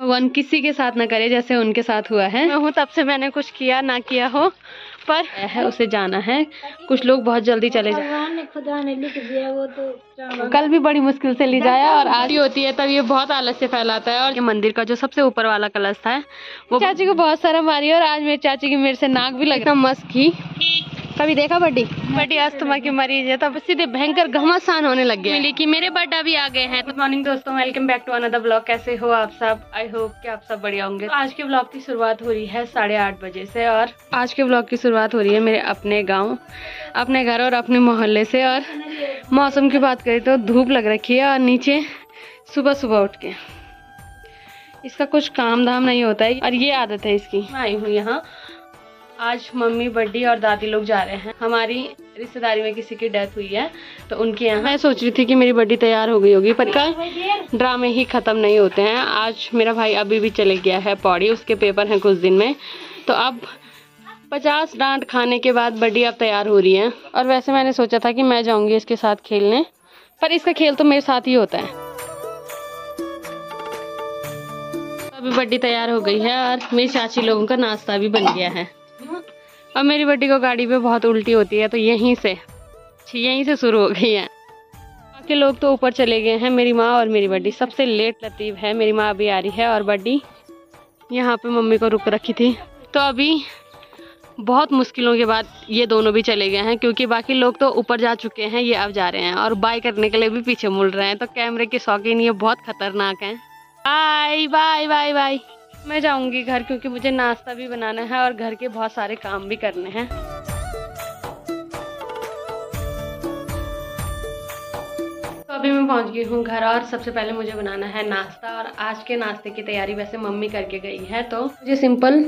भगवान किसी के साथ ना करे जैसे उनके साथ हुआ है। मैं हूँ तब से मैंने कुछ किया ना किया हो, पर है उसे जाना है। कुछ लोग बहुत जल्दी चले जाए, भगवान ने खुदा ने लिख दिया वो तो। कल भी बड़ी मुश्किल से ले जाया और आज होती है तब ये बहुत आलस से फैलाता है। और ये मंदिर का जो सबसे ऊपर वाला कलश था वो चाची को बहुत सारा मारी और आज मेरी चाची की मेरे से नाक भी लगना मस्त की। कभी देखा बड़ी अस्थमा की मरीज है, तब सीधे भयंकर घमासान होने लग गया मिली कि मेरे बर्थडे भी आ गए हैं। गुड मॉर्निंग दोस्तों, welcome back to another blog. कैसे हो आप सब? आई होप कि आप सब बढ़िया होंगे। आज के ब्लॉग की शुरुआत हो रही है 8:30 बजे से और आज के ब्लॉग की शुरुआत हो रही है मेरे अपने गाँव, अपने घर और अपने मोहल्ले से। और मौसम की बात करें तो धूप लग रखी है और नीचे सुबह सुबह उठ के इसका कुछ काम धाम नहीं होता है और ये आदत है इसकी। मैं आई हूँ यहाँ, आज मम्मी बड्डी और दादी लोग जा रहे हैं। हमारी रिश्तेदारी में किसी की डेथ हुई है तो उनके यहाँ। मैं सोच रही थी कि मेरी बड्डी तैयार हो गई होगी, पर कल ड्रामे ही खत्म नहीं होते हैं। आज मेरा भाई अभी भी चले गया है पौड़ी, उसके पेपर हैं कुछ दिन में, तो अब 50 डांट खाने के बाद बड्डी अब तैयार हो रही है। और वैसे मैंने सोचा था कि मैं जाऊंगी इसके साथ खेलने, पर इसका खेल तो मेरे साथ ही होता है। अभी बड्डी तैयार हो गई है और मेरी चाची लोगों का नाश्ता भी बन गया है। अब मेरी बड्डी को गाड़ी पे बहुत उल्टी होती है तो यहीं से शुरू हो गई है। बाकी लोग तो ऊपर चले गए हैं, मेरी माँ और मेरी बड्डी। सबसे लेट लतीफ़ है, मेरी माँ अभी आ रही है और बड्डी यहाँ पे मम्मी को रुक रखी थी। तो अभी बहुत मुश्किलों के बाद ये दोनों भी चले गए हैं, क्योंकि बाकी लोग तो ऊपर जा चुके हैं, ये अब जा रहे हैं और बाय करने के लिए भी पीछे मुड़ रहे हैं। तो कैमरे के शौकीन ये बहुत खतरनाक हैं। Bye bye bye bye. मैं जाऊंगी घर, क्योंकि मुझे नाश्ता भी बनाना है और घर के बहुत सारे काम भी करने हैं। तो अभी मैं पहुंच गई हूँ घर और सबसे पहले मुझे बनाना है नाश्ता। और आज के नाश्ते की तैयारी वैसे मम्मी करके गई है, तो मुझे सिंपल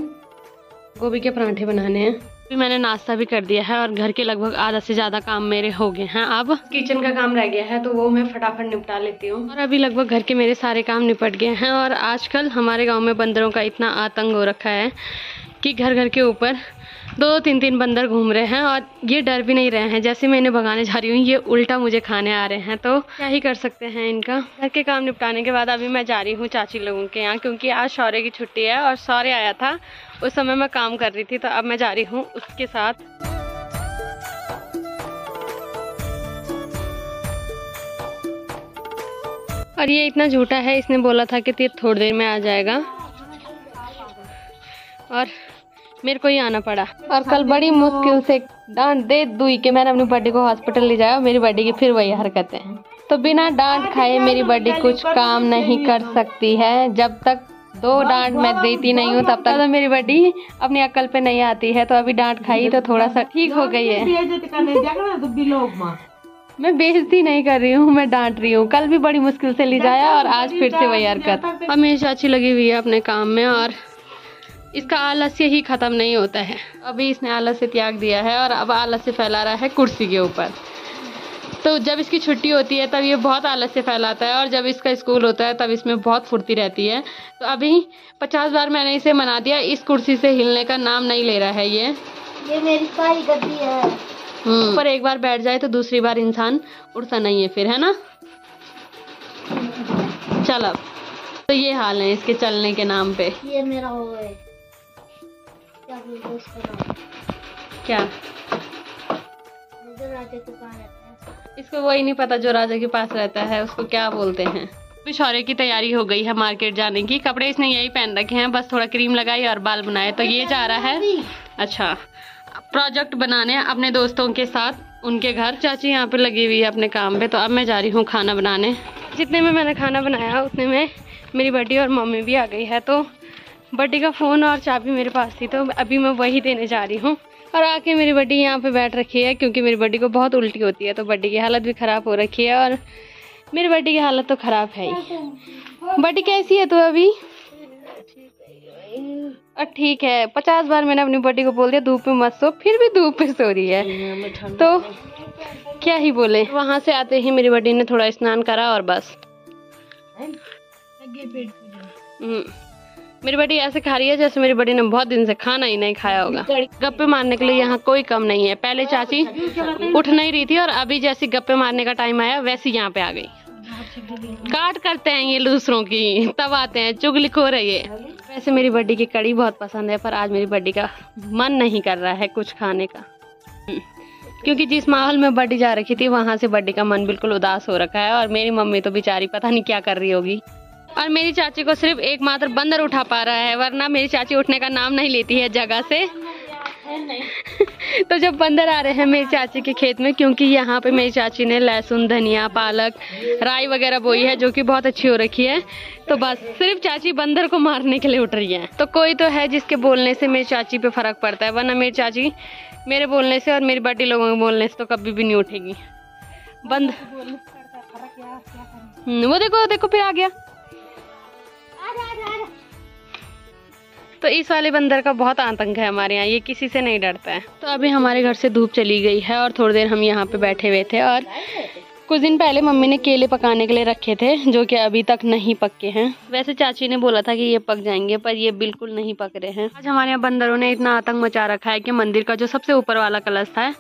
गोभी के पराठे बनाने हैं। अभी मैंने नाश्ता भी कर दिया है और घर के लगभग आधा से ज़्यादा काम मेरे हो गए हैं। अब किचन का काम रह गया है तो वो मैं फटाफट निपटा लेती हूँ। और अभी लगभग घर के मेरे सारे काम निपट गए हैं। और आजकल हमारे गांव में बंदरों का इतना आतंक हो रखा है कि घर घर के ऊपर 2-3 बंदर घूम रहे हैं और ये डर भी नहीं रहे हैं। जैसे मैं इन्हें भगाने जा रही हूँ ये उल्टा मुझे खाने आ रहे हैं, तो क्या ही कर सकते हैं इनका। घर के काम निपटाने के बाद अभी मैं जा रही हूँ चाची लोगों के यहाँ, क्योंकि आज शौर्य की छुट्टी है और शौर्य आया था, उस समय मैं काम कर रही थी, तो अब मैं जा रही हूँ उसके साथ। और ये इतना झूठा है, इसने बोला था कि थोड़ी देर में आ जाएगा और मेरे को ही आना पड़ा। और कल बड़ी मुश्किल से डांट दे दुई के मैंने अपनी बड्डी को हॉस्पिटल ले जाया। मेरी बड्डी की फिर वही हरकतें हैं, तो बिना डांट खाए मेरी बड्डी कुछ काम नहीं कर सकती है। जब तक 2 डांट मैं देती नहीं हूँ तब तक तो मेरी बड्डी अपनी अक्ल पे नहीं आती है। तो अभी डांट खाई तो थोड़ा सा ठीक हो गई है। मैं बेइज्जती नहीं कर रही हूँ, मैं डांट रही हूँ। कल भी बड़ी मुश्किल से ले जाया और आज फिर से वही हरकत। अब मेरी चाची लगी हुई है अपने काम में और इसका आलस्य ही खत्म नहीं होता है। अभी इसने आलस्य त्याग दिया है और अब आलस्य फैला रहा है कुर्सी के ऊपर। तो जब इसकी छुट्टी होती है तब ये बहुत आलस्य फैलाता है और जब इसका स्कूल होता है तब इसमें बहुत फुर्ती रहती है। तो अभी 50 बार मैंने इसे मना दिया, इस कुर्सी से हिलने का नाम नहीं ले रहा है। ये मेरी सारी गद्दी है। पर एक बार बैठ जाए तो दूसरी बार इंसान उठता नहीं है फिर, है ना। चल अब तो ये हाल है इसके चलने के नाम पे। ये मेरा हो गया, क्या बोलते हैं उसका नाम? क्या? जो राजा के पास रहता है। इसको वही नहीं पता जो राजा के पास रहता है, उसको क्या बोलते हैं। अभी शौर्य की तैयारी हो गई है मार्केट जाने की। कपड़े इसने यही पहन रखे हैं, बस थोड़ा क्रीम लगाई और बाल बनाए। तो ये जा रहा है अच्छा प्रोजेक्ट बनाने अपने दोस्तों के साथ उनके घर। चाची यहाँ पे लगी हुई है अपने काम पे। तो अब मैं जा रही हूँ खाना बनाने। जितने में मैंने खाना बनाया उतने में मेरी बड्डी और मम्मी भी आ गई है। तो बड्डी का फ़ोन और चाबी मेरे पास थी, तो अभी मैं वही देने जा रही हूँ। और आके मेरी बड्डी यहाँ पे बैठ रखी है, क्योंकि मेरी बड्डी को बहुत उल्टी होती है। तो बड्डी की हालत भी ख़राब हो रखी है और मेरी बड्डी की हालत तो ख़राब है ही। बड्डी कैसी है तू अभी? और ठीक है, 50 बार मैंने अपनी बड्डी को बोल दिया धूप में मत सो, फिर भी धूप पे सो रही है। तो क्या ही बोले। वहाँ से आते ही मेरी बड्डी ने थोड़ा स्नान करा और बस मेरी बड्डी ऐसे खा रही है जैसे मेरी बड्डी ने बहुत दिन से खाना ही नहीं खाया होगा। गप्पे मारने के लिए यहाँ कोई कम नहीं है। पहले चाची उठ नहीं रही थी और अभी जैसे गप्पे मारने का टाइम आया वैसे यहाँ पे आ गई। काट करते हैं ये दूसरों की, तब आते हैं चुगलखोर है ये। वैसे मेरी बर्थडे की कड़ी बहुत पसंद है, पर आज मेरी बर्थडे का मन नहीं कर रहा है कुछ खाने का, क्योंकि जिस माहौल में बर्थडे जा रखी थी वहाँ से बर्थडे का मन बिल्कुल उदास हो रखा है। और मेरी मम्मी तो बेचारी पता नहीं क्या कर रही होगी। और मेरी चाची को सिर्फ एकमात्र बंदर उठा पा रहा है, वरना मेरी चाची उठने का नाम नहीं लेती है जगह से। तो जब बंदर आ रहे हैं मेरी चाची के खेत में, क्योंकि यहाँ पे मेरी चाची ने लहसुन, धनिया, पालक, राई वगैरह बोई है जो कि बहुत अच्छी हो रखी है, तो बस सिर्फ चाची बंदर को मारने के लिए उठ रही है। तो कोई तो है जिसके बोलने से मेरी चाची पे फर्क पड़ता है, वरना मेरी चाची मेरे बोलने से और मेरी बड़ी लोगों के बोलने से तो कभी भी नहीं उठेगी। बंद वो देखो देखो फिर आ गया। तो इस वाले बंदर का बहुत आतंक है हमारे यहाँ, ये किसी से नहीं डरता है। तो अभी हमारे घर से धूप चली गई है और थोड़ी देर हम यहाँ पे बैठे हुए थे। और कुछ दिन पहले मम्मी ने केले पकाने के लिए रखे थे जो कि अभी तक नहीं पके हैं। वैसे चाची ने बोला था कि ये पक जाएंगे, पर ये बिल्कुल नहीं पक रहे हैं। आज हमारे यहाँ बंदरों ने इतना आतंक मचा रखा है कि मंदिर का जो सबसे ऊपर वाला कलश था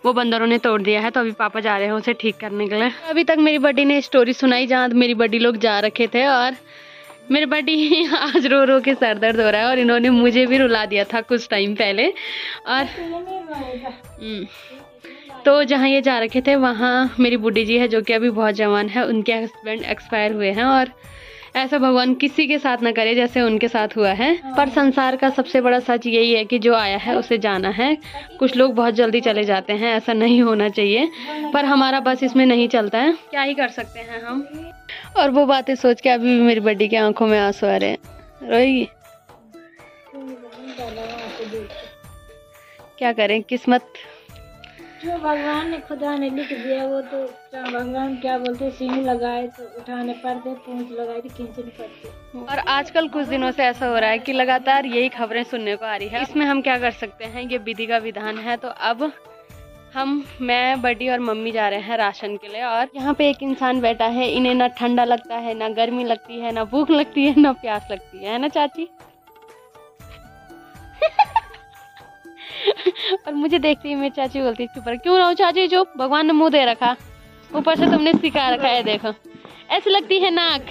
वो बंदरों ने तोड़ दिया है। तो अभी पापा जा रहे हैं उसे ठीक करने के लिए। अभी तक मेरी बड्डी ने स्टोरी सुनाई जहाँ मेरी बड्डी लोग जा रखे थे, और मेरे बड्डी आज रो रो के सर दर्द हो रहा है। और इन्होंने मुझे भी रुला दिया था कुछ टाइम पहले। और तो जहाँ ये जा रखे थे वहाँ मेरी बुड्ढी जी है जो कि अभी बहुत जवान है, उनके हस्बैंड एक्सपायर हुए हैं। और ऐसा भगवान किसी के साथ न करे जैसे उनके साथ हुआ है। पर संसार का सबसे बड़ा सच यही है कि जो आया है उसे जाना है। कुछ लोग बहुत जल्दी चले जाते हैं, ऐसा नहीं होना चाहिए, पर हमारा बस इसमें नहीं चलता है, क्या ही कर सकते हैं हम। और वो बातें सोच के अभी भी मेरी बड्डी की आंखों में आंसू आ रहे हैं। रोएगी, क्या करें, किस्मत जो भगवान ने खुदा ने लिख दिया वो तो भगवान क्या बोलते, सीने लगाए तो उठाने पड़ते, पूंछ लगाए तो खींचने पड़ते। और आजकल कुछ दिनों से ऐसा हो रहा है कि लगातार यही खबरें सुनने को आ रही है। इसमें हम क्या कर सकते हैं, ये विधि का विधान है। तो अब मैं बड्डी और मम्मी जा रहे हैं राशन के लिए। और यहाँ पे एक इंसान बैठा है, इन्हें ना ठंडा लगता है, ना गर्मी लगती है, ना भूख लगती है, ना प्यास लगती है ना चाची? और मुझे देखती है मेरी चाची बोलती है, चुप रह, क्यों रहो चाची चुप, भगवान ने मुंह दे रखा, ऊपर से तुमने सिखा रखा है, देखो ऐसे लगती है नाक,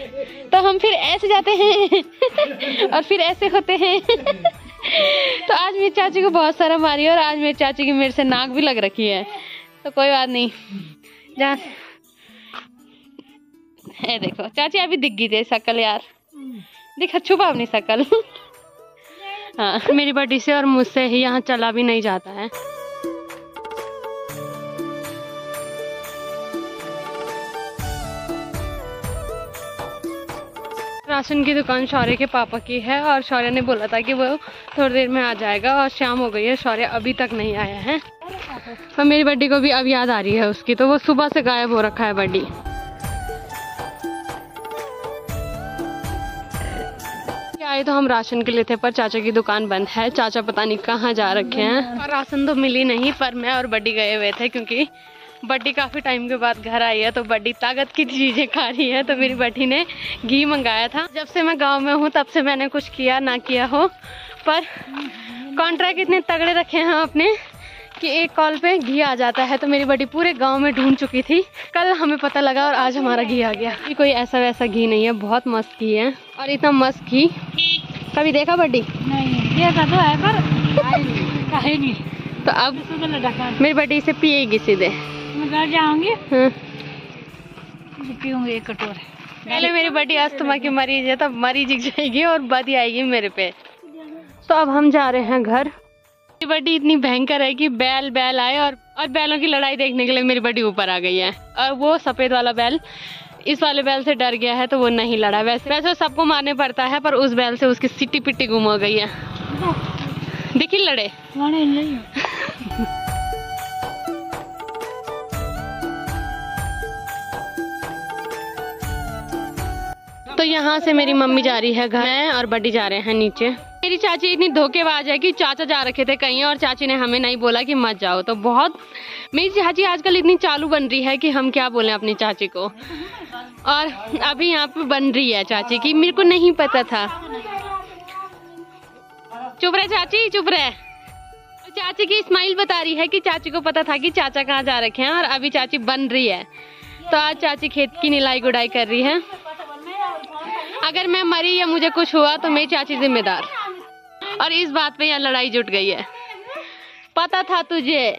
तो हम फिर ऐसे जाते हैं और फिर ऐसे होते हैं। तो आज मेरी चाची को बहुत शर्म आ रही है, और आज मेरी चाची की मेरे से नाक भी लग रखी है, तो कोई बात नहीं। जहाँ है देखो चाची अभी दिख गई थी शक्ल, यार दिखा, छुपा अपनी शक्ल। हाँ, मेरी बड्डी से और मुझसे ही यहाँ चला भी नहीं जाता है। राशन की दुकान शौर्य के पापा की है, और शौर्य ने बोला था कि वो थोड़ी देर में आ जाएगा, और शाम हो गई है, शौर्य अभी तक नहीं आया है। और मेरी बड्डी को भी अब याद आ रही है उसकी, तो वो सुबह से गायब हो रखा है बड्डी। आए तो हम राशन के लिए थे, पर चाचा की दुकान बंद है, चाचा पता नहीं कहाँ जा रखे हैं। और राशन तो मिली नहीं, पर मैं और बड्डी गए हुए थे, क्योंकि बड्डी काफ़ी टाइम के बाद घर आई है, तो बड्डी ताकत की चीज़ें खा रही है। तो मेरी बड्डी ने घी मंगाया था। जब से मैं गांव में हूँ तब से मैंने कुछ किया ना किया हो, पर कॉन्ट्रैक्ट इतने तगड़े रखे हैं अपने कि एक कॉल पे घी आ जाता है। तो मेरी बड्डी पूरे गांव में ढूंढ चुकी थी, कल हमें पता लगा और आज हमारा घी आ गया। कोई ऐसा वैसा घी नहीं है, बहुत मस्त घी है। और इतना मस्त घी कभी देखा बड्डी? नहीं देखा तो है, पर काहे नहीं। तो अब मेरी बड्डी इसे पिएगी सीधे। मैं घर जाऊंगी, पीऊंगी एक कटोरे। पहले मेरी बड्डी अस्थमा की मरीज है, तब मरीज जाएगी और बदी आएगी मेरे पे। तो अब हम जा रहे हैं घर। मेरी बड्डी इतनी भयंकर है कि बैल आए, और बैलों की लड़ाई देखने के लिए मेरी बड्डी ऊपर आ गई है। और वो सफेद वाला बैल इस वाले बैल से डर गया है, तो वो नहीं लड़ा। वैसे सबको मारने पड़ता है, पर उस बैल से उसकी सिट्टी पिट्टी गुम हो गई है। देखिए लड़े नहीं। तो यहाँ से मेरी मम्मी जा रही है घर, मैं और बड्डी जा रहे हैं नीचे। मेरी चाची इतनी धोखेबाज है कि चाचा जा रखे थे कहीं, और चाची ने हमें नहीं बोला कि मत जाओ। तो बहुत मेरी चाची आजकल इतनी चालू बन रही है कि हम क्या बोलें अपनी चाची को। और अभी यहाँ पे बन रही है चाची की, मेरे को नहीं पता था। चुप रहे चाची, चुप रहे। चाची की स्माइल बता रही है कि चाची को पता था कि चाचा कहाँ जा रखे हैं, और अभी चाची बन रही है। तो आज चाची खेत की निलाई गुड़ाई कर रही है। अगर मैं मरी या मुझे कुछ हुआ तो मेरी चाची जिम्मेदार। और इस बात पे यहाँ लड़ाई जुट गई है। पता था तुझे।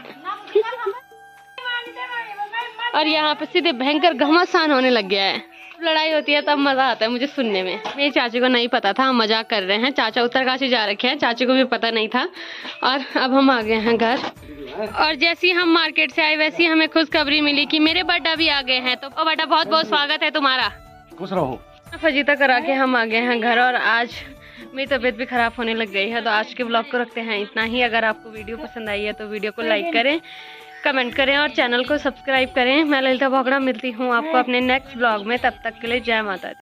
और यहाँ पे सीधे भयंकर घमासान होने लग गया है। लड़ाई होती है तब मजा आता है मुझे सुनने में। मेरी चाची को नहीं पता था, हम मजाक कर रहे हैं। चाचा उत्तरकाशी जा रखे हैं, चाची को भी पता नहीं था। और अब हम आ गए हैं घर। और जैसे ही हम मार्केट से आए वैसे ही हमें खुशखबरी मिली कि मेरे बड्डा भी आ गए हैं। तो बड्डा बहुत बहुत स्वागत है तुम्हारा। खुश रहो। फजीता करा के हम आ गए हैं घर। और आज मेरी तबीयत भी खराब होने लग गई है। तो आज के ब्लॉग को रखते हैं इतना ही। अगर आपको वीडियो पसंद आई है तो वीडियो को लाइक करें, कमेंट करें और चैनल को सब्सक्राइब करें। मैं ललिता भोगड़ा मिलती हूँ आपको अपने नेक्स्ट ब्लॉग में। तब तक के लिए जय माता दी।